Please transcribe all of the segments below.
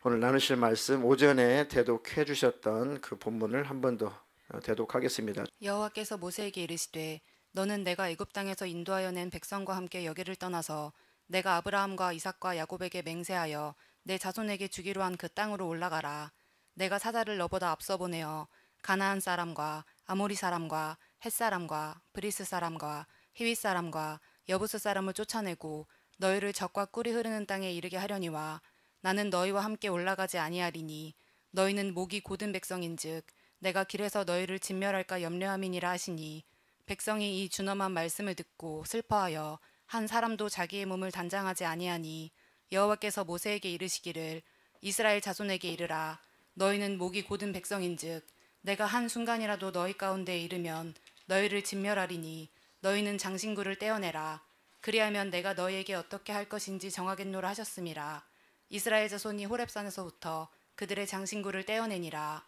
오늘 나누실 말씀 오전에 대독해 주셨던 그 본문을 한 번 더 대독하겠습니다. 여호와께서 모세에게 이르시되 너는 내가 애굽 땅에서 인도하여 낸 백성과 함께 여기를 떠나서 내가 아브라함과 이삭과 야곱에게 맹세하여 내 자손에게 주기로 한 그 땅으로 올라가라. 내가 사자를 너보다 앞서 보내어 가나안 사람과 아모리 사람과 헷 사람과 브리스 사람과 히윗 사람과 여부스 사람을 쫓아내고 너희를 적과 꿀이 흐르는 땅에 이르게 하려니와 나는 너희와 함께 올라가지 아니하리니 너희는 목이 곧은 백성인즉 내가 길에서 너희를 진멸할까 염려함이니라 하시니 백성이 이 준엄한 말씀을 듣고 슬퍼하여 한 사람도 자기의 몸을 단장하지 아니하니 여호와께서 모세에게 이르시기를 이스라엘 자손에게 이르라. 너희는 목이 곧은 백성인즉 내가 한 순간이라도 너희 가운데에 이르면 너희를 진멸하리니 너희는 장신구를 떼어내라. 그리하면 내가 너희에게 어떻게 할 것인지 정하겠노라 하셨음이라. 이스라엘 자손이 호렙산에서부터 그들의 장신구를 떼어내니라.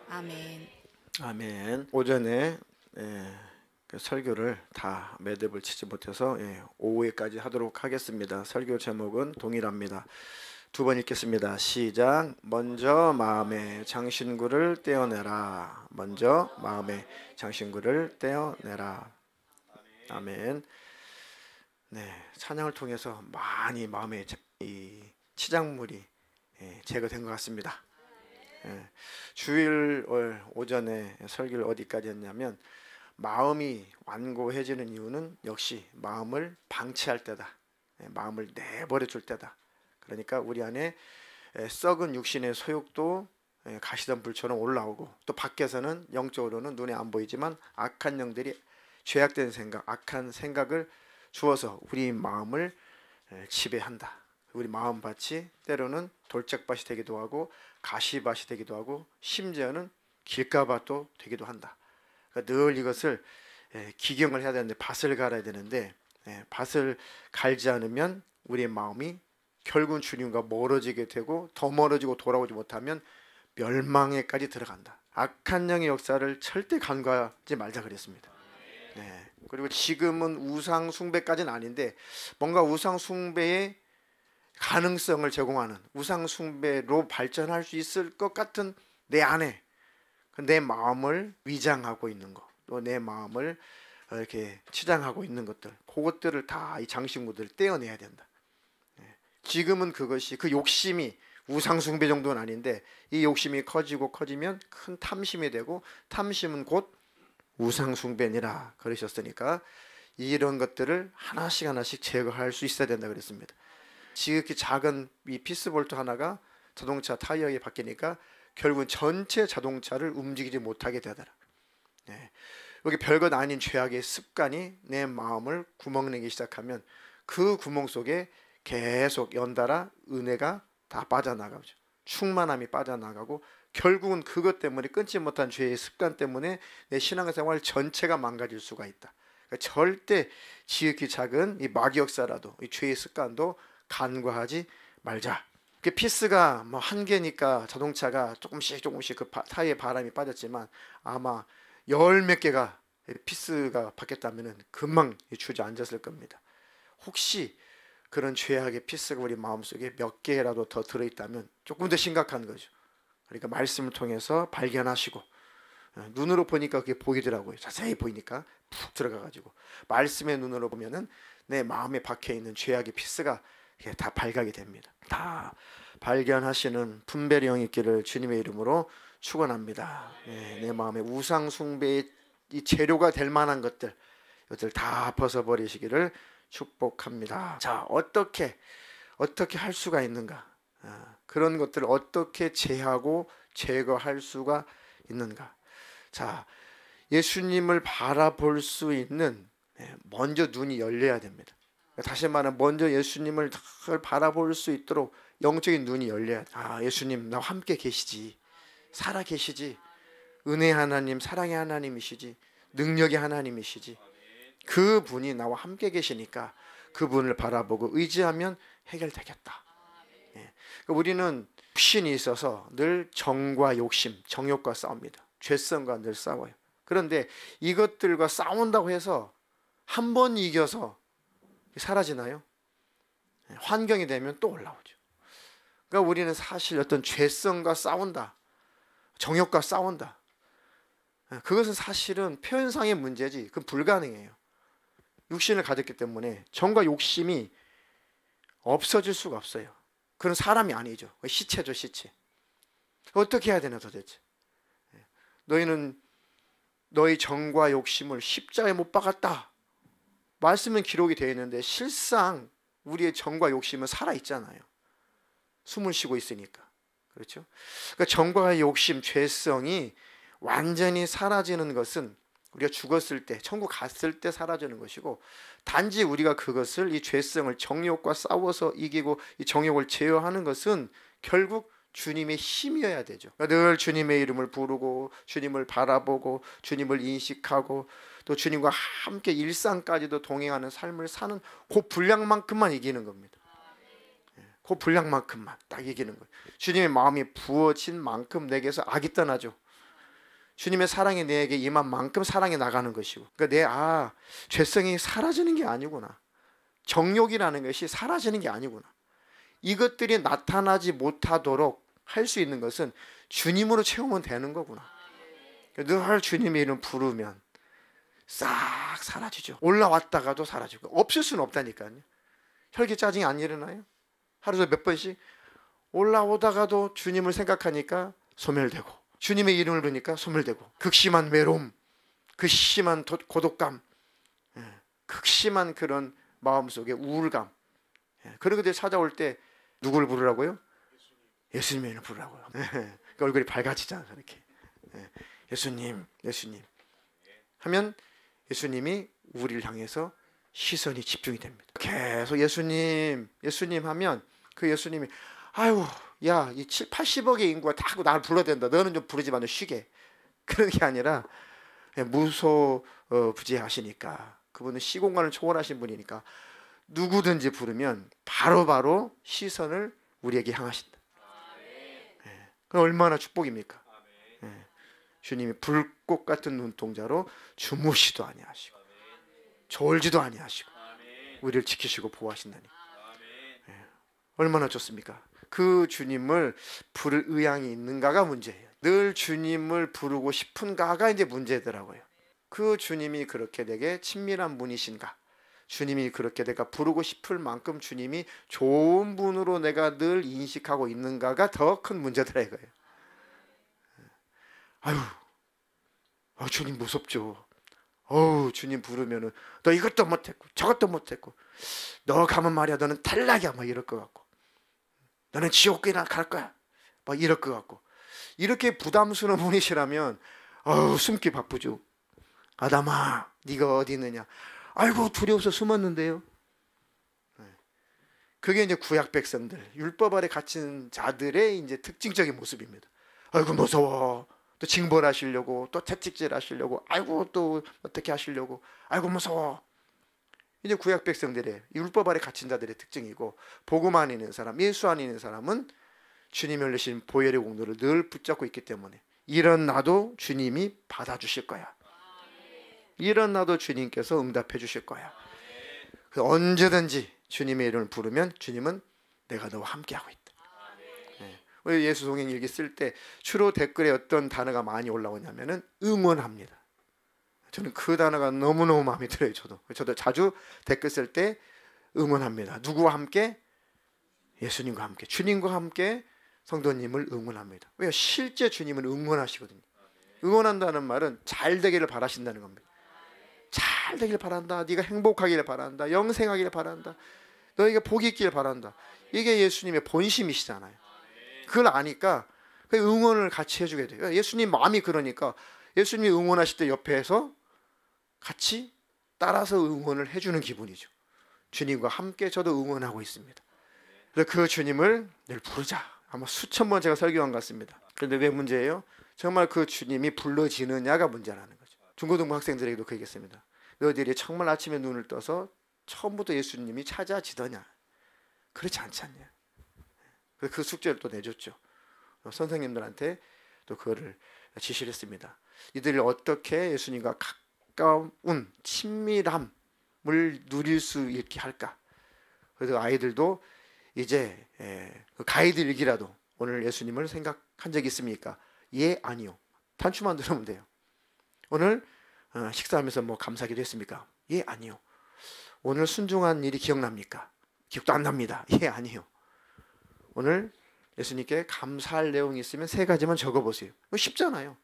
아멘. 아멘. 오전에 그 설교를 다 매듭을 치지 못해서 오후에까지 하도록 하겠습니다. 설교 제목은 동일합니다. 두 번 읽겠습니다. 시작. 먼저 마음의 장신구를 떼어내라. 먼저 마음의 장신구를 떼어내라. 아멘. 네, 찬양을 통해서 많이 마음의 이 치장물이 제거된 것 같습니다. 주일 오전에 설교를 어디까지 했냐면 마음이 완고해지는 이유는 역시 마음을 방치할 때다. 마음을 내버려 줄 때다. 그러니까 우리 안에 썩은 육신의 소욕도 가시던 불처럼 올라오고 또 밖에서는 영적으로는 눈에 안 보이지만 악한 영들이 죄악된 생각, 악한 생각을 주어서 우리 마음을 지배한다. 우리 마음밭이 때로는 돌짝밭이 되기도 하고 가시밭이 되기도 하고 심지어는 길가밭도 되기도 한다. 그러니까 늘 이것을 기경을 해야 되는데 밭을 갈아야 되는데 밭을 갈지 않으면 우리의 마음이 결국은 주님과 멀어지게 되고 더 멀어지고 돌아오지 못하면 멸망에까지 들어간다. 악한 영의 역사를 절대 간과하지 말자 그랬습니다. 그리고 지금은 우상 숭배까지는 아닌데 뭔가 우상 숭배의 가능성을 제공하는 우상 숭배로 발전할 수 있을 것 같은 내 안에 내 마음을 위장하고 있는 것, 또 내 마음을 이렇게 치장하고 있는 것들, 그것들을 다 이 장신구들을 떼어내야 된다. 지금은 그것이 그 욕심이 우상 숭배 정도는 아닌데 이 욕심이 커지고 커지면 큰 탐심이 되고 탐심은 곧 우상 숭배니라 그러셨으니까 이런 것들을 하나씩 하나씩 제거할 수 있어야 된다 그랬습니다. 지극히 작은 이 피스볼트 하나가 자동차 타이어에 바뀌니까 결국은 전체 자동차를 움직이지 못하게 되더라. 여기 별것 아닌 죄악의 습관이 내 마음을 구멍내기 시작하면 그 구멍 속에 계속 연달아 은혜가 다 빠져나가죠. 충만함이 빠져나가고 결국은 그것 때문에 끊지 못한 죄의 습관 때문에 내 신앙생활 전체가 망가질 수가 있다. 그러니까 절대 지극히 작은 이 마귀역사라도 이 죄의 습관도 간과하지 말자. 그 피스가 뭐 한 개니까 자동차가 조금씩 그 타이에 바람이 빠졌지만 아마 열 몇 개가 피스가 바뀌었다면 금방 주저앉았을 겁니다. 혹시 그런 죄악의 피스가 우리 마음속에 몇 개라도 더 들어있다면 조금 더 심각한 거죠. 그러니까 말씀을 통해서 발견하시고 눈으로 보니까 그게 보이더라고요. 자세히 보이니까 푹 들어가가지고 말씀의 눈으로 보면은 내 마음에 박혀있는 죄악의 피스가 다 발각이 됩니다. 다 발견하시는 분별의 영이 있기를 주님의 이름으로 축원합니다. 내 마음에 우상 숭배의 이 재료가 될 만한 것들 이것들 다 벗어버리시기를 축복합니다. 자, 어떻게 할 수가 있는가? 그런 것들을 어떻게 제하고 제거할 수가 있는가? 자, 예수님을 바라볼 수 있는 먼저 눈이 열려야 됩니다. 다시 말하면 먼저 예수님을 바라볼 수 있도록 영적인 눈이 열려야 돼. 아, 예수님 나와 함께 계시지, 살아 계시지, 은혜 하나님, 사랑의 하나님이시지, 능력의 하나님이시지. 그분이 나와 함께 계시니까 그분을 바라보고 의지하면 해결되겠다. 그러니까 우리는 욕심이 있어서 늘 정과 욕심, 정욕과 싸웁니다. 죄성과 늘 싸워요. 그런데 이것들과 싸운다고 해서 한 번 이겨서 사라지나요? 환경이 되면 또 올라오죠. 그러니까 우리는 사실 어떤 죄성과 싸운다, 정욕과 싸운다, 그것은 사실은 표현상의 문제지 그건 불가능해요. 육신을 가졌기 때문에 정과 욕심이 없어질 수가 없어요. 그런 사람이 아니죠. 시체죠, 시체. 어떻게 해야 되나 도대체. 너희는 너희 정과 욕심을 십자가에 못 박았다. 말씀은 기록이 되어 있는데 실상 우리의 정과 욕심은 살아있잖아요. 숨을 쉬고 있으니까. 그렇죠? 그러니까 정과 욕심, 죄성이 완전히 사라지는 것은 우리가 죽었을 때, 천국 갔을 때 사라지는 것이고, 단지 우리가 그것을, 이 죄성을 정욕과 싸워서 이기고 이 정욕을 제어하는 것은 결국 주님의 힘이어야 되죠. 그러니까 늘 주님의 이름을 부르고 주님을 바라보고 주님을 인식하고 또 주님과 함께 일상까지도 동행하는 삶을 사는 그 분량만큼만 이기는 겁니다. 그 분량만큼만 딱 이기는 거예요. 주님의 마음이 부어진 만큼 내게서 악이 떠나죠. 주님의 사랑이 내게 임한 만큼 사랑이 나가는 것이고, 그러니까 죄성이 사라지는 게 아니구나, 정욕이라는 것이 사라지는 게 아니구나, 이것들이 나타나지 못하도록 할 수 있는 것은 주님으로 채우면 되는 거구나. 늘 주님의 이름 부르면 싹 사라지죠. 올라왔다가도 사라지고, 없을 수는 없다니까요. 혈기 짜증이 안 일어나요? 하루에 몇 번씩 올라오다가도 주님을 생각하니까 소멸되고, 주님의 이름을 부르니까 소멸되고, 극심한 외로움, 극심한 고독감, 극심한 그런 마음속의 우울감, 그런 것들이 찾아올 때 누구를 부르라고요? 예수님의 이름을 부르라고요. 그러니까 얼굴이 밝아지잖아요. 이렇게 예수님, 예수님 하면 예수님이 우리를 향해서 시선이 집중이 됩니다. 계속 예수님, 예수님 하면 그 예수님이 아유, 야, 이 7, 80억의 인구가 다 나를 불러야 된다. 너는 좀 부르지 마, 너 쉬게. 그런 게 아니라 무소부지하시니까, 그분은 시공간을 초월하신 분이니까 누구든지 부르면 바로바로 시선을 우리에게 향하신다. 그럼 얼마나 축복입니까? 주님이 불꽃 같은 눈동자로 주무시도 아니하시고 졸지도 아니하시고 우리를 지키시고 보호하신다니, 얼마나 좋습니까? 그 주님을 부를 의향이 있는가가 문제예요. 늘 주님을 부르고 싶은가가 이제 문제더라고요. 그 주님이 그렇게 내게 친밀한 분이신가, 주님이 그렇게 내가 부르고 싶을 만큼 주님이 좋은 분으로 내가 늘 인식하고 있는가가 더 큰 문제더라 이거예요. 주님 무섭죠. 주님 부르면은 너 이것도 못했고 저것도 못했고, 너 가면 말이야 너는 탈락이야 막 이럴 것 같고, 너는 지옥이나 갈 거야 막 이럴 것 같고, 이렇게 부담스러운 분이시라면 숨기 바쁘죠. 아담아 네가 어디 있느냐, 아이고 두려워서 숨었는데요. 그게 이제 구약 백성들, 율법 아래 갇힌 자들의 이제 특징적인 모습입니다. 아이고 무서워, 또 징벌하시려고, 또 채찍질 하시려고, 아이고 또 어떻게 하시려고, 아이고 무서워. 이제 구약 백성들의 율법 아래 갇힌 자들의 특징이고, 복음 안에 있는 사람, 예수 안에 있는 사람은 주님이 흘리신 보혈의 공로를 늘 붙잡고 있기 때문에 이런 나도 주님이 받아주실 거야. 이런 나도 주님께서 응답해 주실 거야. 언제든지 주님의 이름을 부르면 주님은 내가 너와 함께하고 있다. 우리 예수 동행 일기 쓸 때 주로 댓글에 어떤 단어가 많이 올라오냐면은 응원합니다. 저는 그 단어가 너무너무 마음에 들어요. 저도 자주 댓글 쓸 때 응원합니다. 누구와 함께? 예수님과 함께, 주님과 함께 성도님을 응원합니다. 왜요? 실제 주님은 응원하시거든요. 응원한다는 말은 잘 되기를 바라신다는 겁니다. 잘 되기를 바란다, 네가 행복하기를 바란다, 영생하기를 바란다, 너에게 복이 있기를 바란다. 이게 예수님의 본심이시잖아요. 그걸 아니까 응원을 같이 해주게 돼요. 예수님 마음이 그러니까 예수님이 응원하실 때 옆에서 같이 따라서 응원을 해주는 기분이죠. 주님과 함께 저도 응원하고 있습니다. 그래서 그 주님을 늘 부르자. 아마 수천 번 제가 설교한 것 같습니다. 그런데 왜 문제예요? 정말 그 주님이 불러지느냐가 문제라는 거죠. 중고등부 학생들에게도 그 얘기했습니다. 너희들이 정말 아침에 눈을 떠서 처음부터 예수님이 찾아지더냐? 그렇지 않지 않냐? 그 숙제를 또 내줬죠. 선생님들한테 또 그거를 지시를 했습니다. 이들이 어떻게 예수님과 가까운 친밀함을 누릴 수 있게 할까? 그래서 아이들도 이제 그 가이드 일기라도 오늘 예수님을 생각한 적이 있습니까? 예, 아니요. 단추만 들으면 돼요. 오늘 식사하면서 뭐 감사기도 했습니까? 예, 아니요. 오늘 순종한 일이 기억납니까? 기억도 안 납니다. 예, 아니요. 오늘 예수님께 감사할 내용이 있으면 3가지만 적어보세요. 쉽잖아요.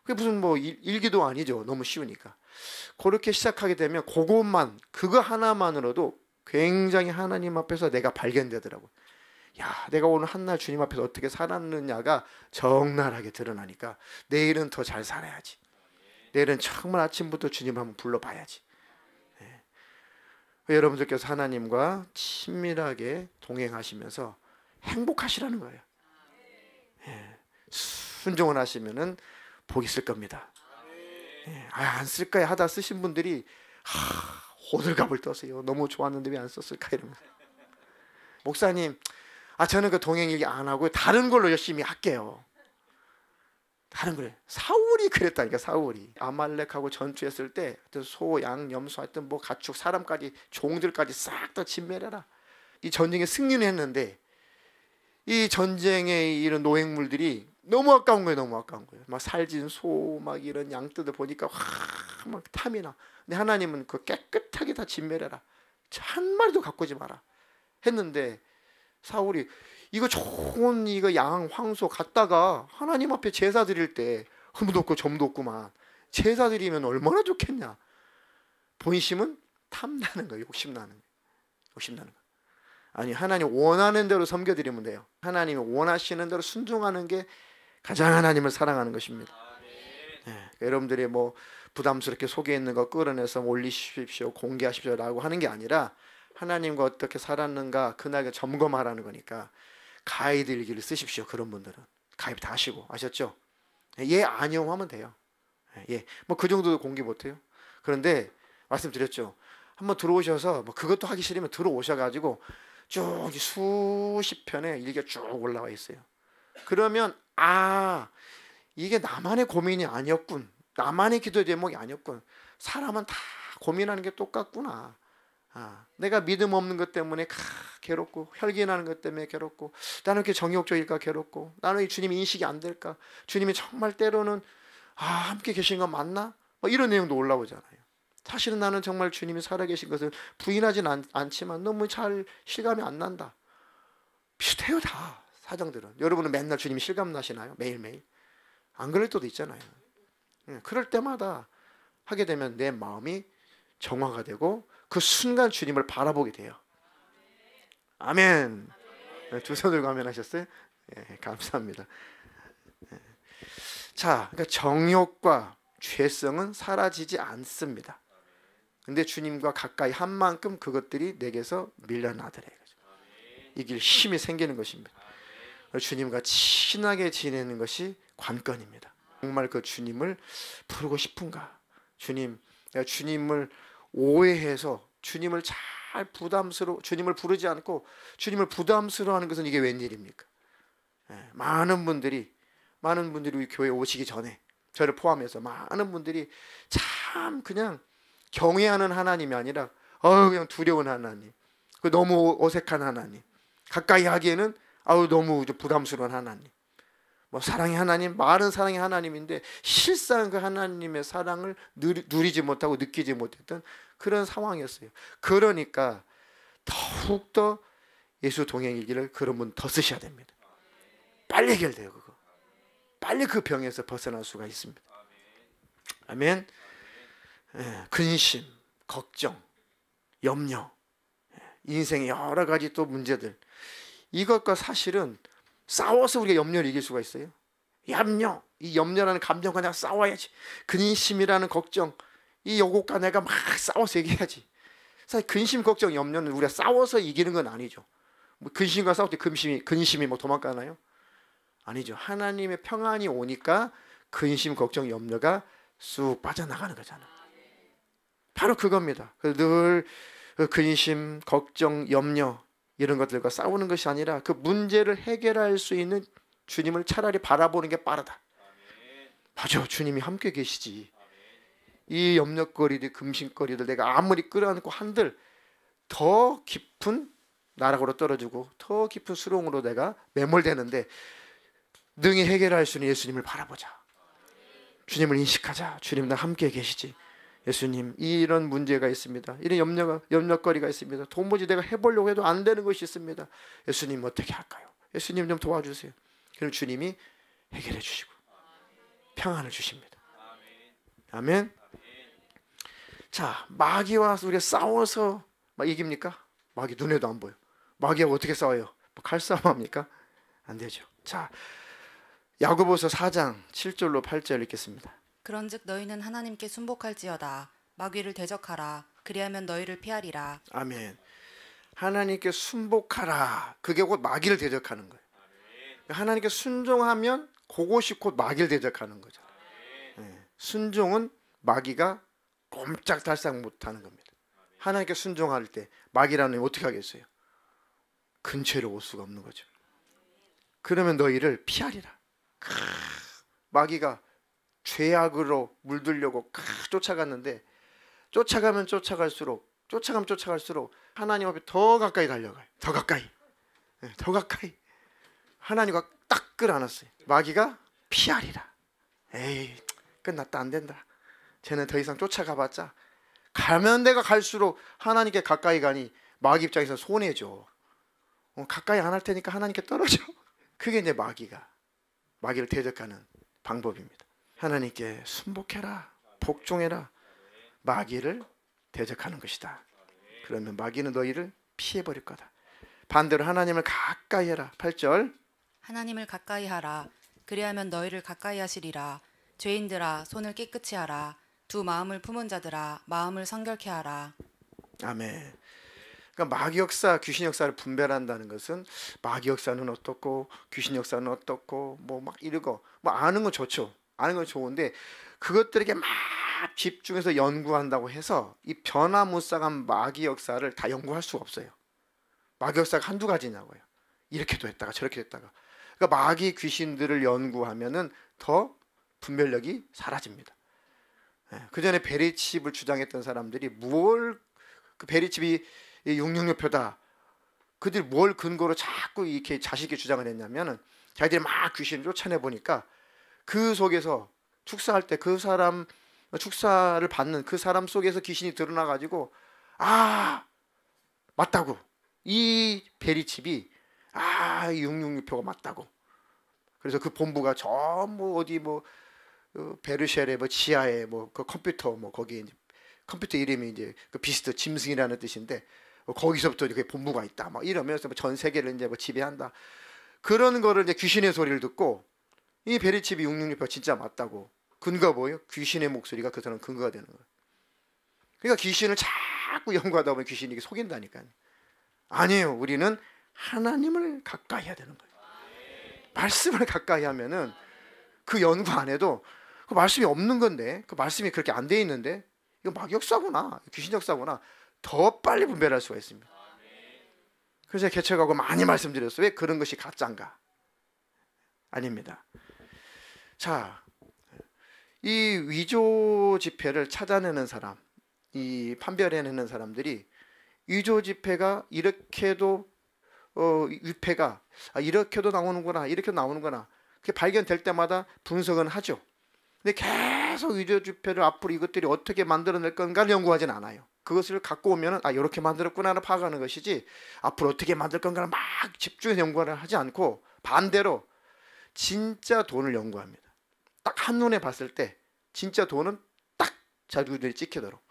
그게 무슨 뭐 일기도 아니죠. 너무 쉬우니까. 그렇게 시작하게 되면 그거 하나만으로도 굉장히 하나님 앞에서 내가 발견되더라고요. 야, 내가 오늘 한날 주님 앞에서 어떻게 살았느냐가 적나라하게 드러나니까 내일은 더 잘 살아야지. 내일은 정말 아침부터 주님 한번 불러봐야지. 여러분들께서 하나님과 친밀하게 동행하시면서 행복하시라는 거예요. 순종을 하시면은 복 있을 겁니다. 안 쓸까요 하다 쓰신 분들이 호들갑을 떠세요. 너무 좋았는데 왜 안 썼을까 이러면서. 목사님, 저는 그 동행일기 안 하고 다른 걸로 열심히 할게요. 다른 거래. 사울이 그랬다니까. 사울이 아말렉하고 전투했을 때 소, 양, 염소 하여튼 뭐 가축, 사람까지 종들까지 싹 다 진멸해라. 이 전쟁에 승리는 했는데 이 전쟁에 이런 노획물들이 너무 아까운 거예요. 너무 아까운 거예요. 막 살진 소, 막 이런 양떼들 보니까 막 탐이 나. 근데 하나님은 그 깨끗하게 다 진멸해라. 한 마리도 가꾸지 마라. 했는데 사울이 이거 좋은 이거 양, 황소 갖다가 하나님 앞에 제사 드릴 때 흠도 없고 점도 없구만. 제사 드리면 얼마나 좋겠냐. 본심은 탐나는 거예요. 욕심나는 거예요. 욕심나는 거예요. 아니, 하나님 원하는 대로 섬겨드리면 돼요. 하나님이 원하시는 대로 순종하는 게 가장 하나님을 사랑하는 것입니다. 여러분들이 뭐 부담스럽게 속에 있는 거 끌어내서 올리십시오, 공개하십시오라고 하는 게 아니라 하나님과 어떻게 살았는가 그날 점검하라는 거니까 가이드 일기를 쓰십시오. 그런 분들은 가입 다 하시고. 아셨죠? 예, 아니요 하면 돼요. 예, 뭐 그 정도도 공개 못해요. 그런데 말씀드렸죠. 한번 들어오셔서 뭐 그것도 하기 싫으면 들어오셔가지고 쭉 수십 편의 일기가 쭉 올라와 있어요. 그러면 이게 나만의 고민이 아니었군. 나만의 기도 제목이 아니었군. 사람은 다 고민하는 게 똑같구나. 내가 믿음 없는 것 때문에 괴롭고, 혈기나는 것 때문에 괴롭고, 나는 이렇게 정욕적일까 괴롭고, 나는 이 주님이 인식이 안 될까, 주님이 정말 때로는 함께 계신 건 맞나? 뭐 이런 내용도 올라오잖아요. 사실은 나는 정말 주님이 살아계신 것을 부인하진 않지만 너무 잘 실감이 안 난다. 비슷해요. 다 사정들은. 여러분은 맨날 주님이 실감 나시나요? 매일매일? 안 그럴 때도 있잖아요. 그럴 때마다 하게 되면 내 마음이 정화가 되고 그 순간 주님을 바라보게 돼요. 아멘. 두 손 들고 아멘 하셨어요? 감사합니다. 자, 그러니까 정욕과 죄성은 사라지지 않습니다. 근데 주님과 가까이 한 만큼 그것들이 내게서 밀려나더래. 이길 힘이 생기는 것입니다. 주님과 친하게 지내는 것이 관건입니다. 정말 그 주님을 부르고 싶은가? 내가 주님을 오해해서 주님을 주님을 부르지 않고 주님을 부담스러워하는 것은 이게 웬일입니까? 많은 분들이 우리 교회 오시기 전에 저를 포함해서 많은 분들이 참 그냥 경외하는 하나님이 아니라 그냥 두려운 하나님, 너무 어색한 하나님, 가까이 하기에는 너무 부담스러운 하나님, 뭐 사랑의 하나님, 말은 사랑의 하나님인데 실상 그 하나님의 사랑을 누리지 못하고 느끼지 못했던 그런 상황이었어요. 그러니까 더욱더 예수 동행일기를 그런 분 더 쓰셔야 됩니다. 빨리 해결돼요. 그거 빨리 그 병에서 벗어날 수가 있습니다. 아멘. 근심, 걱정, 염려, 인생의 여러 가지 또 문제들, 이것과 사실은 싸워서 우리가 염려를 이길 수가 있어요. 이 염려라는 감정과 내가 싸워야지. 근심이라는 걱정, 이것과 내가 막 싸워서 이겨야지. 사실 근심, 걱정, 염려는 우리가 싸워서 이기는 건 아니죠. 뭐 근심과 싸울 때 근심이 뭐 도망가나요? 아니죠. 하나님의 평안이 오니까 근심, 걱정, 염려가 쑥 빠져나가는 거잖아요. 바로 그겁니다. 늘 근심, 걱정, 염려 이런 것들과 싸우는 것이 아니라 그 문제를 해결할 수 있는 주님을 차라리 바라보는 게 빠르다. 맞아, 주님이 함께 계시지. 이 염려거리들, 금신거리들 내가 아무리 끌어안고 한들 더 깊은 나락으로 떨어지고 더 깊은 수렁으로 내가 매몰되는데, 능히 해결할 수 있는 예수님을 바라보자. 주님을 인식하자. 주님, 나 함께 계시지. 예수님, 이런 문제가 있습니다. 이런 염려거리가 있습니다. 도무지 내가 해보려고 해도 안 되는 것이 있습니다. 예수님, 어떻게 할까요? 예수님 좀 도와주세요. 그럼 주님이 해결해 주시고 평안을 주십니다. 아멘. 자, 마귀와 우리가 싸워서 막 이깁니까? 마귀 눈에도 안 보여. 마귀하고 어떻게 싸워요? 뭐 칼싸움합니까? 안 되죠. 자, 야고보서 4장 7절로 8절 읽겠습니다. 그런즉 너희는 하나님께 순복할지어다. 마귀를 대적하라. 그리하면 너희를 피하리라. 아멘. 하나님께 순복하라. 그게 곧 마귀를 대적하는 거예요. 하나님께 순종하면 그것이 곧 마귀를 대적하는 거죠. 순종은 마귀가 꼼짝달싹 못하는 겁니다. 하나님께 순종할 때 마귀라는 어떻게 하겠어요? 근처로 올 수가 없는 거죠. 그러면 너희를 피하리라. 마귀가 죄악으로 물들려고 쫓아갔는데, 쫓아가면 쫓아갈수록 하나님 앞에 더 가까이 달려가요. 더 가까이, 더 가까이. 하나님과 딱 끌어안았어요. 마귀가 피하리라. 에이, 끝났다, 안 된다. 쟤는 더 이상 쫓아가봤자, 가면 내가 갈수록 하나님께 가까이 가니 마귀 입장에서 손해죠. 가까이 안 할 테니까 하나님께 떨어져. 그게 이제 마귀를 대적하는 방법입니다. 하나님께 순복해라, 복종해라. 마귀를 대적하는 것이다. 그러면 마귀는 너희를 피해버릴 거다. 반대로 하나님을 가까이 해라. 8절. 하나님을 가까이 하라. 그리하면 너희를 가까이 하시리라. 죄인들아, 손을 깨끗이 하라. 두 마음을 품은 자들아, 마음을 성결케 하라. 아멘. 그러니까 마귀 역사, 귀신 역사를 분별한다는 것은 마귀 역사는 어떻고 귀신 역사는 어떻고 뭐 막 이러고 뭐 아는 건 좋죠. 아는 건 좋은데 그것들에게 막 집중해서 연구한다고 해서 이 변화무쌍한 마귀 역사를 다 연구할 수가 없어요. 마귀 역사가 한두 가지냐고요. 이렇게도 했다가 저렇게 했다가. 그러니까 마귀 귀신들을 연구하면은 더 분별력이 사라집니다. 그 전에 베리칩을 주장했던 사람들이 그 베리칩이 666표다. 그들이 뭘 근거로 자꾸 이렇게 자식이 주장을 했냐면은 자기들이 막 귀신을 쫓아내 보니까 그 속에서 축사할 때 그 사람 축사를 받는 그 사람 속에서 귀신이 드러나 가지고 맞다고. 이 베리칩이 666표가 맞다고. 그래서 그 본부가 전부 어디 뭐 베르셀의 뭐 지하에 뭐 그 컴퓨터 뭐 거기 이제 컴퓨터 이름이 이제 그 비스트 짐승이라는 뜻인데 거기서부터 이렇게 본부가 있다. 막 이러면서 전 세계를 이제 뭐 지배한다. 그런 거를 이제 귀신의 소리를 듣고 이 베리칩이 666표 진짜 맞다고. 근거가 뭐예요? 귀신의 목소리가 그 사람 근거가 되는 거예요. 그러니까 귀신을 자꾸 연구하다 보면 귀신이 이게 속인다니까요. 아니에요. 우리는 하나님을 가까이 해야 되는 거예요. 말씀을 가까이 하면은 그 연구 안 해도 그 말씀이 없는 건데, 그 말씀이 그렇게 안 돼 있는데 이거 마귀 역사구나, 귀신 역사구나, 더 빨리 분별할 수가 있습니다. 그래서 제가 개척하고 많이 말씀드렸어요. 왜 그런 것이 가짜인가? 아닙니다. 자, 이 위조 지폐를 찾아내는 사람, 이 판별해내는 사람들이 위조 지폐가 이렇게도 위패가 이렇게도 나오는구나, 이렇게 나오는구나, 그게 발견될 때마다 분석은 하죠. 근데 계속 위조 지폐를 앞으로 이것들이 어떻게 만들어낼 건가를 연구하진 않아요. 그것을 갖고 오면은 이렇게 만들었구나를 파악하는 것이지 앞으로 어떻게 만들 건가를 막 집중해서 연구를 하지 않고 반대로 진짜 돈을 연구합니다. 딱 한눈에 봤을 때 진짜 돈은 딱 자기들이 찍히도록.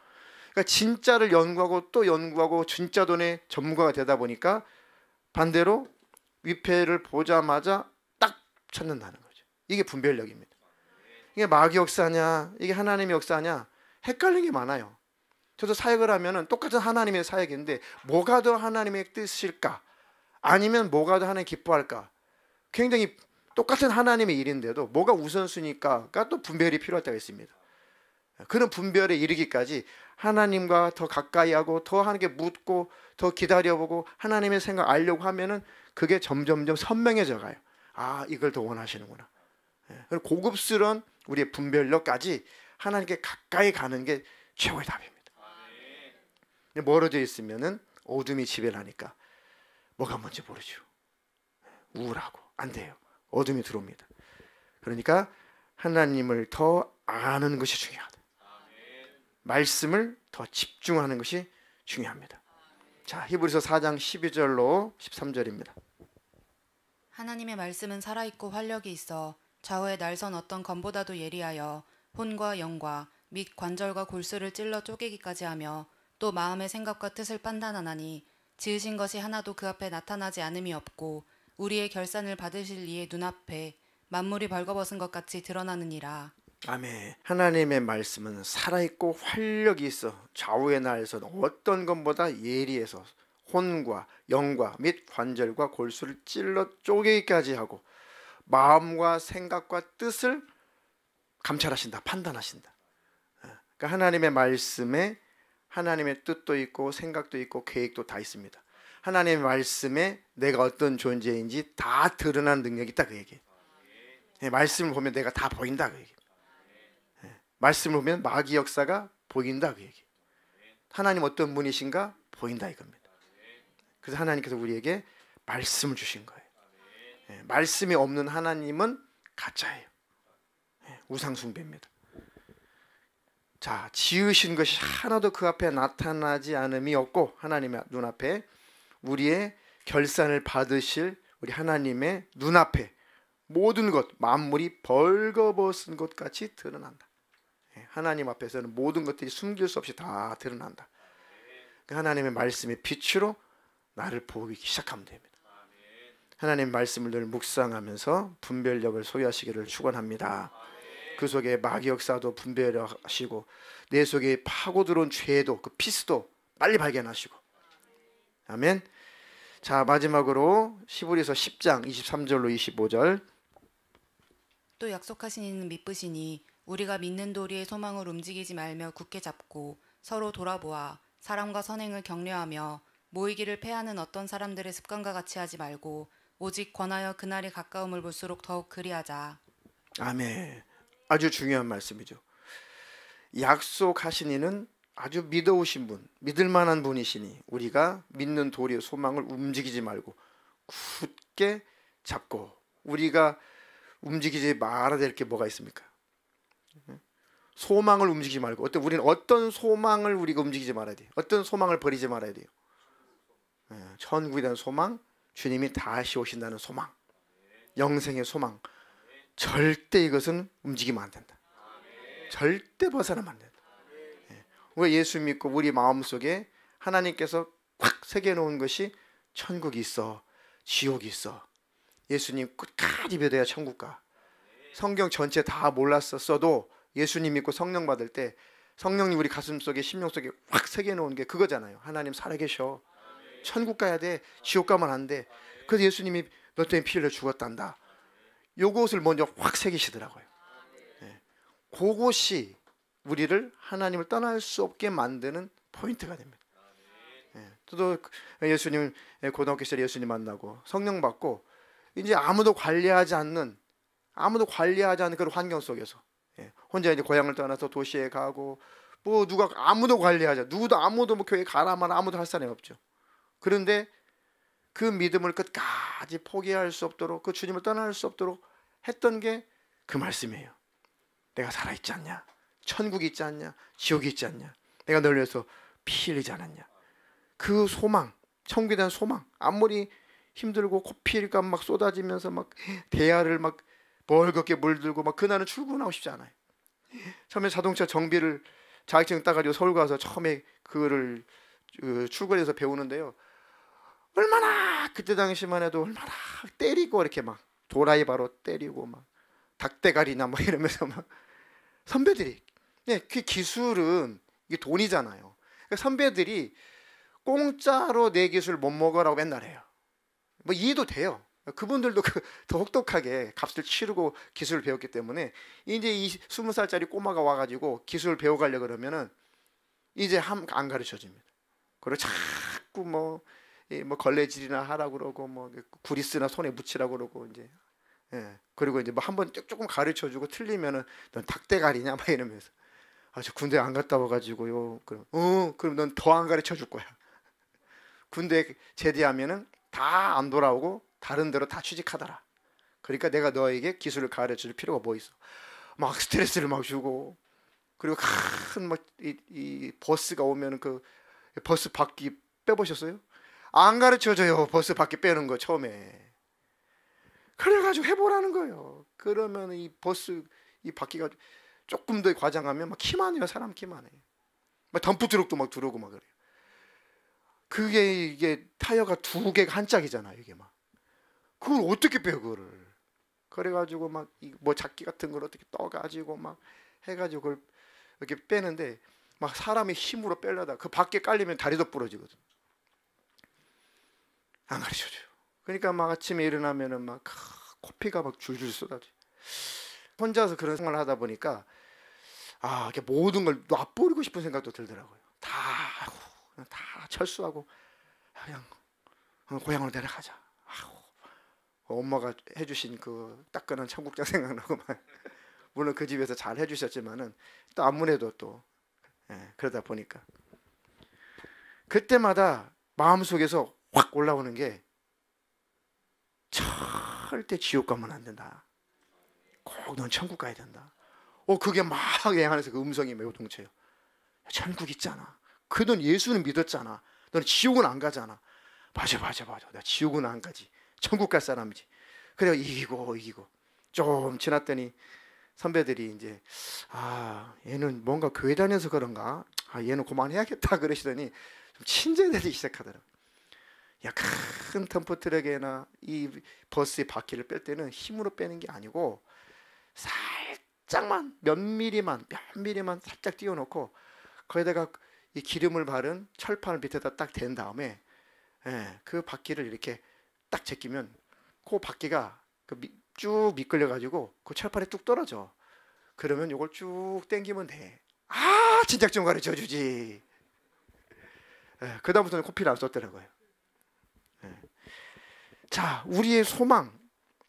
그러니까 진짜를 연구하고 또 연구하고 진짜 돈의 전문가가 되다 보니까 반대로 위패를 보자마자 딱 찾는다는 거죠. 이게 분별력입니다. 이게 마귀 역사냐, 이게 하나님의 역사냐, 헷갈리는 게 많아요. 저도 사역을 하면은 똑같은 하나님의 사역인데 뭐가 더 하나님의 뜻일까? 아니면 뭐가 더 하나님 기뻐할까? 굉장히 똑같은 하나님의 일인데도 뭐가 우선순위일까가 또 분별이 필요할 때가 있습니다. 그런 분별에 이르기까지 하나님과 더 가까이 하고 더 하나님께 묻고 더 기다려보고 하나님의 생각 알려고 하면은 그게 점점점 선명해져 가요. 이걸 더 원하시는구나. 그리고 고급스러운 우리의 분별력까지 하나님께 가까이 가는 게 최고의 답입니다. 멀어져 있으면은 어둠이 지배를 하니까 뭐가 뭔지 모르죠. 우울하고 안 돼요. 어둠이 들어옵니다. 그러니까 하나님을 더 아는 것이 중요하다. 말씀을 더 집중하는 것이 중요합니다. 자, 히브리서 4장 12절로 13절입니다. 하나님의 말씀은 살아있고 활력이 있어 좌우의 날선 어떤 검보다도 예리하여 혼과 영과 및 관절과 골수를 찔러 쪼개기까지 하며 또 마음의 생각과 뜻을 판단하나니 지으신 것이 하나도 그 앞에 나타나지 않음이 없고 우리의 결산을 받으실 이의 눈앞에 만물이 벌거벗은 것 같이 드러나느니라. 아멘. 하나님의 말씀은 살아있고 활력이 있어 좌우의 날선 어떤 것보다 예리해서 혼과 영과 및 관절과 골수를 찔러 쪼개기까지 하고 마음과 생각과 뜻을 감찰하신다, 판단하신다. 그러니까 하나님의 말씀에 하나님의 뜻도 있고 생각도 있고 계획도 다 있습니다. 하나님의 말씀에 내가 어떤 존재인지 다 드러난 능력이 있다, 그 얘기. 말씀을 보면 내가 다 보인다, 그 얘기. 말씀을 보면 마귀 역사가 보인다, 그 얘기. 하나님 어떤 분이신가 보인다, 이겁니다. 그래서 하나님께서 우리에게 말씀을 주신 거예요. 말씀이 없는 하나님은 가짜예요. 우상 숭배입니다. 자, 지으신 것이 하나도 그 앞에 나타나지 않음이 없고 하나님의 눈앞에 우리의 결산을 받으실 우리 하나님의 눈앞에 모든 것, 만물이 벌거벗은 것 같이 드러난다. 하나님 앞에서는 모든 것들이 숨길 수 없이 다 드러난다. 하나님의 말씀의 빛으로 나를 보기 시작하면 됩니다. 하나님의 말씀을 늘 묵상하면서 분별력을 소유하시기를 축원합니다. 그 속에 마귀 역사도 분별하시고 내 속에 파고 들어온 죄도 그 피스도 빨리 발견하시고. 아멘. 자, 마지막으로 히브리서 10장 23절로 25절. 또 약속하신 이는 믿으시니 우리가 믿는 도리의 소망을 움직이지 말며 굳게 잡고 서로 돌아보아 사람과 선행을 격려하며 모이기를 패하는 어떤 사람들의 습관과 같이 하지 말고 오직 권하여 그날이 가까움을 볼수록 더욱 그리하자. 아멘. 아주 중요한 말씀이죠. 약속하신 이는 아주 믿어오신 분, 믿을 만한 분이시니 우리가 믿는 도리의 소망을 움직이지 말고 굳게 잡고. 우리가 움직이지 말아야 될 게 뭐가 있습니까? 소망을 움직이지 말고. 우리는 어떤 소망을 우리가 움직이지 말아야 돼요? 어떤 소망을 버리지 말아야 돼요? 천국에 대한 소망, 주님이 다시 오신다는 소망, 영생의 소망. 절대 이것은 움직이면 안 된다. 절대 벗어나면 안 된다. 우리가 예수 믿고 우리 마음속에 하나님께서 꽉 새겨놓은 것이 천국이 있어, 지옥이 있어. 예수님 끝까지 믿어야 천국 가. 성경 전체 다 몰랐었어도 예수님 믿고 성령 받을 때 성령님 우리 가슴 속에 심령 속에 확 새겨놓은 게 그거잖아요. 하나님 살아계셔. 천국 가야 돼. 지옥 가면 안 돼. 그래서 예수님이 너 때문에 피 흘려 죽었단다. 요것을 먼저 확 새기시더라고요. 그것이 우리를 하나님을 떠날 수 없게 만드는 포인트가 됩니다. 저도 예수님 고등학교 시절에 예수님 만나고 성령 받고 이제 아무도 관리하지 않는 그런 환경 속에서 혼자 이제 고향을 떠나서 도시에 가고 뭐 누가 아무도 관리하자 아무도 뭐 교회 가라 마라 아무도 할 사람이 없죠. 그런데 그 믿음을 끝까지 포기할 수 없도록 그 주님을 떠날 수 없도록 했던 게 그 말씀이에요. 내가 살아있지 않냐? 천국이 있지 않냐? 지옥이 있지 않냐? 내가 널 위해서 피 흘리지 않았냐? 그 소망, 천국에 대한 소망. 아무리 힘들고 코피가 막 쏟아지면서 막 대야를 막 벌겋게 물들고 막 그날은 출근하고 싶지 않아요. 처음에 자동차 정비를 자격증 따가지고 서울 가서 처음에 그거를 출근해서 배우는데요. 얼마나 그때 당시만 해도 얼마나 때리고 이렇게 막 도라이바로 때리고 막 닭대가리나 뭐 이러면서 막 선배들이 그 기술은 이게 돈이잖아요. 그러니까 선배들이 공짜로 내 기술 못 먹어라고 맨날 해요. 뭐 이해도 돼요. 그분들도 더 혹독하게 값을 치르고 기술을 배웠기 때문에 이제 이 20살짜리 꼬마가 와가지고 기술을 배워가려 그러면은 이제 안 가르쳐 줍니다. 그리고 자꾸 뭐 걸레질이나 하라고 그러고 뭐 구리스나 손에 묻히라고 그러고 이제 예. 그리고 이제 뭐 한번 조금 가르쳐 주고 틀리면은 넌 닭대가리냐 막 이러면서 아, 저 군대 안 갔다 와가지고요. 그럼 넌 더 안 가르쳐 줄 거야. 군대 제대하면은 다 안 돌아오고 다른 데로 다 취직하더라. 그러니까 내가 너에게 기술을 가르쳐 줄 필요가 뭐 있어. 막 스트레스를 막 주고 그리고 큰 막 이 버스가 오면은 그 버스 바퀴 빼보셨어요? 안 가르쳐 줘요. 버스 바퀴 빼는 거 처음에. 그래가지고 해보라는 거예요. 그러면 이 버스 이 바퀴가 조금 더 과장하면 막 키만 해요. 사람 키만 해요. 막 덤프트럭도 막 들어오고 막 그래요. 그게 이게 타이어가 두 개가 한 짝이잖아요. 이게 막 그걸 어떻게 빼요 그거를. 그래가지고 막 뭐 작기 같은 걸 어떻게 떠가지고 막 해가지고 그걸 이렇게 빼는데 막 사람이 힘으로 빼려다 그 밖에 깔리면 다리도 부러지거든. 안 가르쳐줘요. 그러니까 막 아침에 일어나면은 막 코피가 막 줄줄 쏟아져. 혼자서 그런 생활을 하다 보니까 아, 이렇게 모든 걸 놔버리고 싶은 생각도 들더라고요. 그냥 다 철수하고 그냥 고향으로 내려가자. 아우, 엄마가 해주신 그 따끈한 청국장 생각나고 막 물론 그 집에서 잘 해주셨지만은 또 아무래도 또 그러다 보니까 그때마다 마음속에서 확 올라오는 게 절대 지옥 가면 안 된다. 꼭 넌 천국 가야 된다. 그게 막 내 안에서 그 음성이 매우 동쳐요. 천국 있잖아. 넌 예수는 믿었잖아. 너는 지옥은 안 가잖아. 맞아. 나 지옥은 안 가지. 천국 갈 사람이지. 그래서 이기고 좀 지났더니 선배들이 이제 얘는 뭔가 교회 다녀서 그런가? 얘는 그만해야겠다 그러시더니 좀 친절되기 시작하더라고. 야, 큰 덤프트럭이나 이 버스의 바퀴를 뺄 때는 힘으로 빼는 게 아니고 살짝만 몇 미리만 살짝 띄워놓고 거기다가 이 기름을 바른 철판을 밑에다 딱 댄 다음에 그 바퀴를 이렇게 딱 제끼면 그 바퀴가 쭉 미끌려 가지고 그 철판에 뚝 떨어져. 그러면 이걸 쭉 당기면 돼. 진작 좀 가르쳐 주지. 그 다음부터는 코피를 안 썼더라고요. 자, 우리의 소망,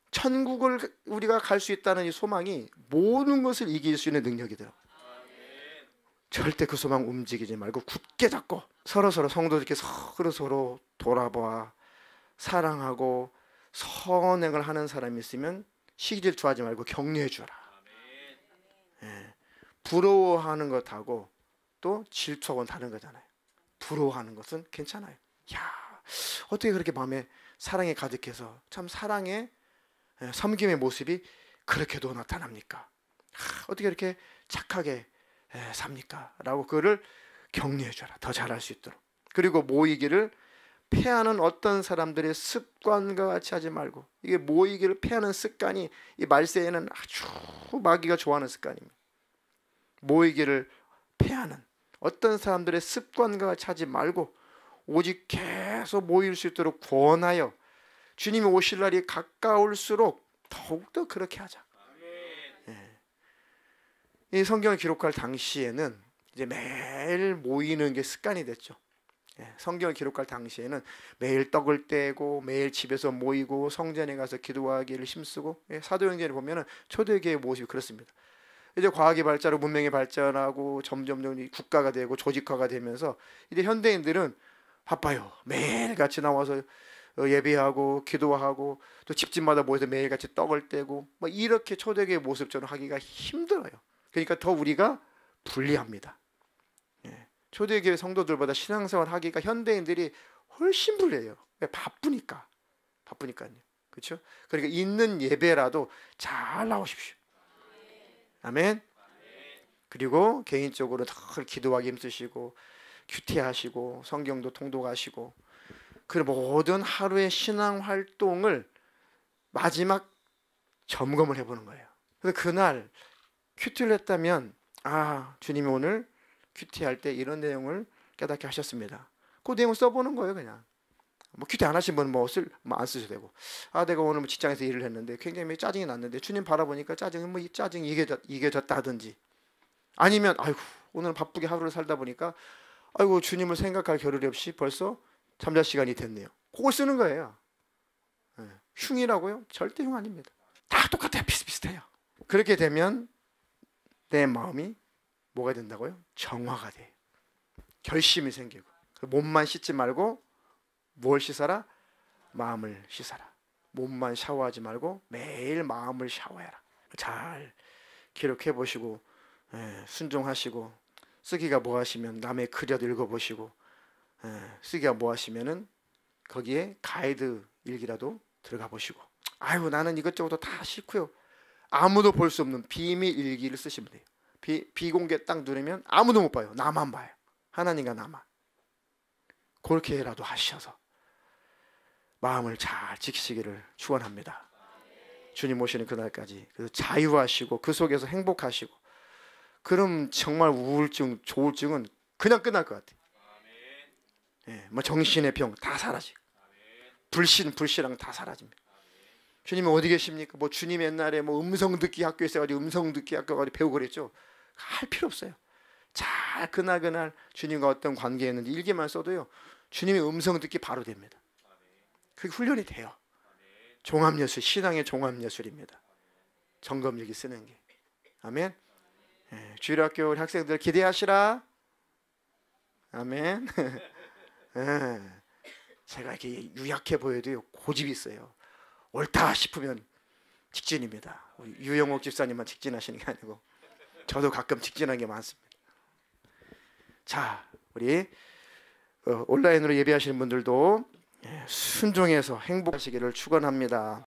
천국을 우리가 갈 수 있다는 이 소망이 모든 것을 이길 수 있는 능력이더라고요. 절대 그 소망 움직이지 말고 굳게 잡고 서로 성도들께 서로 돌아봐 사랑하고 선행을 하는 사람이 있으면 시기질투하지 말고 격려해 주라. 부러워하는 것하고 또 질투하고는 다른 거잖아요. 부러워하는 것은 괜찮아요. 야, 어떻게 그렇게 마음에 사랑이 가득해서 참 사랑의 섬김의 모습이 그렇게도 나타납니까? 어떻게 이렇게 착하게 삽니까? 라고 그를 격려해 줘라. 더 잘할 수 있도록. 그리고 모이기를 패하는 어떤 사람들의 습관과 같이 하지 말고, 이게 모이기를 패하는 습관이 이 말세에는 아주 마귀가 좋아하는 습관입니다. 모이기를 패하는 어떤 사람들의 습관과 같이 하지 말고 오직 계속 모일 수 있도록 권하여 주님이 오실 날이 가까울수록 더욱더 그렇게 하자. 이 성경을 기록할 당시에는 이제 매일 모이는 게 습관이 됐죠. 성경을 기록할 당시에는 매일 떡을 떼고 매일 집에서 모이고 성전에 가서 기도하기를 힘쓰고, 사도행전을 보면은 초대교회의 모습이 그렇습니다. 이제 과학이 발전하고 문명이 발전하고 점점 국가가 되고 조직화가 되면서 이제 현대인들은 바빠요. 매일 같이 나와서 예배하고 기도하고 또 집집마다 모여서 매일 같이 떡을 떼고 뭐 이렇게 초대교회 모습처럼 하기가 힘들어요. 그러니까 더 우리가 불리합니다. 초대교회 성도들보다 신앙생활 하기가 현대인들이 훨씬 불리해요. 왜? 바쁘니까요. 그렇죠? 그러니까 있는 예배라도 잘 나오십시오. 아멘. 그리고 개인적으로 늘 기도하기 힘쓰시고 큐티하시고 성경도 통독하시고 그 모든 하루의 신앙 활동을 마지막 점검을 해보는 거예요. 그래서 그날 큐티를 했다면 주님이 오늘 큐티할 때 이런 내용을 깨닫게 하셨습니다. 그 내용을 써보는 거예요. 그냥 뭐 큐티 안 하신 분은 안 쓰셔도 되고, 내가 오늘 뭐 직장에서 일을 했는데 굉장히 짜증이 났는데 주님 바라보니까 짜증이 이겨졌다 하든지, 아니면 오늘 바쁘게 하루를 살다 보니까 주님을 생각할 겨를이 없이 벌써 잠잘 시간이 됐네요. 그걸 쓰는 거예요. 흉이라고요? 절대 흉 아닙니다. 다 똑같아요. 비슷비슷해요. 그렇게 되면 내 마음이 뭐가 된다고요? 정화가 돼요. 결심이 생기고. 몸만 씻지 말고 뭘 씻어라? 마음을 씻어라. 몸만 샤워하지 말고 매일 마음을 샤워해라. 잘 기록해 보시고 순종하시고, 쓰기가 뭐 하시면 남의 글이라도 읽어보시고, 쓰기가 뭐 하시면은 거기에 가이드 일기라도 들어가 보시고, 아유 나는 이것저것 다 싫고요, 아무도 볼 수 없는 비밀 일기를 쓰시면 돼요. 비공개 딱 누르면 아무도 못 봐요. 나만 봐요. 하나님과 나만. 그렇게라도 하셔서 마음을 잘 지키시기를 축원합니다. 주님 오시는 그날까지 그래서 자유하시고 그 속에서 행복하시고, 그럼 정말 우울증, 조울증은 그냥 끝날 것 같아요. 뭐 정신의 병 다 사라지고, 불신앙 다 사라집니다. 주님은 어디 계십니까? 뭐 주님 옛날에 뭐 음성 듣기 학교에서 음성 듣기 학교 가서 배우고 그랬죠. 할 필요 없어요. 잘 그날 주님과 어떤 관계였는지 일기만 써도요, 주님의 음성 듣기 바로 됩니다. 그게 훈련이 돼요. 종합예술, 신앙의 종합예술입니다. 점검일기 쓰는 게. 아멘. 주일학교 우리 학생들 기대하시라. 아멘. 제가 이렇게 유약해 보여도요, 고집이 있어요. 옳다 싶으면 직진입니다. 우리 유영옥 집사님만 직진하시는 게 아니고 저도 가끔 직진한 게 많습니다. 자, 우리 온라인으로 예배하시는 분들도 순종해서 행복하시기를 축원합니다.